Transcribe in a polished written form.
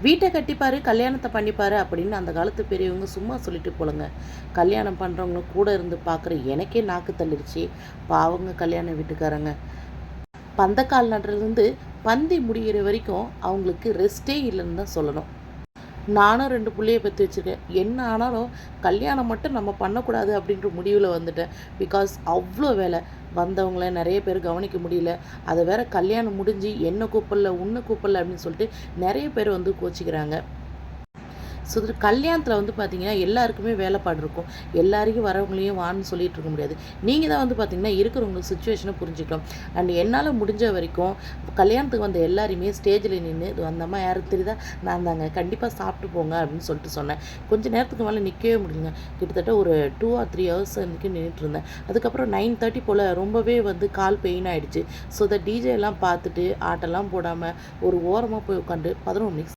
வீட்டை கட்டிப்பாரு கல்யாணத்தை பண்ணிப்பாரு அப்படின்னு அந்த காலத்து பெரியவங்க சும்மா சொல்லிட்டு போலங்க. கல்யாணம் பண்ணுறவங்க கூட இருந்து பார்க்குற எனக்கே நாக்கு தள்ளிருச்சு. பாவங்க கல்யாண வீட்டுக்காரங்க. பந்தக்கால் நடுறதுலேருந்து பந்தி முடிகிற வரைக்கும் அவங்களுக்கு ரெஸ்ட்டே இல்லைன்னு தான் சொல்லணும். நானும் 2 புள்ளைய பெத்து வச்சுருக்கேன். என்ன ஆனாலும் கல்யாணம் மட்டும் நம்ம பண்ணக்கூடாது அப்படின்ற முடிவில் வந்துட்டேன். பிகாஸ் அவ்வளோ வேலை. வந்தவங்கள நிறைய பேர் கவனிக்க முடியல. அதை வேற கல்யாணம் முடிஞ்சு என்ன கூப்பிடல, உன்னை கூப்பிடல அப்படின்னு சொல்லிட்டு நிறைய பேர் வந்து கோச்சிக்கிறாங்க. ஸோ கல்யாணத்தில் வந்து பார்த்திங்கன்னா எல்லாருக்குமே வேலைப்பாடு இருக்கும். எல்லாரையும் வரவங்களையும் வான்னு சொல்லிட்டு இருக்க முடியாது. நீங்கள் தான் வந்து பார்த்திங்கன்னா இருக்கிறவங்க சுச்சுவேஷனை புரிஞ்சுக்கணும். அண்ட் என்னால் முடிஞ்ச வரைக்கும் கல்யாணத்துக்கு வந்த எல்லாரையுமே ஸ்டேஜில் நின்று இது வந்தம்மா யாருக்கு தெரியுதா, நான் தாங்க, கண்டிப்பாக சாப்பிட்டு போங்க அப்படின்னு சொல்லிட்டு சொன்னேன். கொஞ்சம் நேரத்துக்கு மேலே நிற்கவே முடியுங்க. கிட்டத்தட்ட ஒரு 2 or 3 hours வந்துட்டு நின்றுட்டு இருந்தேன். அதுக்கப்புறம் 9:30 போல் ரொம்பவே வந்து கால் பெயின் ஆகிடுச்சு. ஸோ டிஜே எல்லாம் பார்த்துட்டு ஆட்டெல்லாம் போடாமல் ஒரு ஓரமாக போய் உட்காந்து 11 மணிக்கு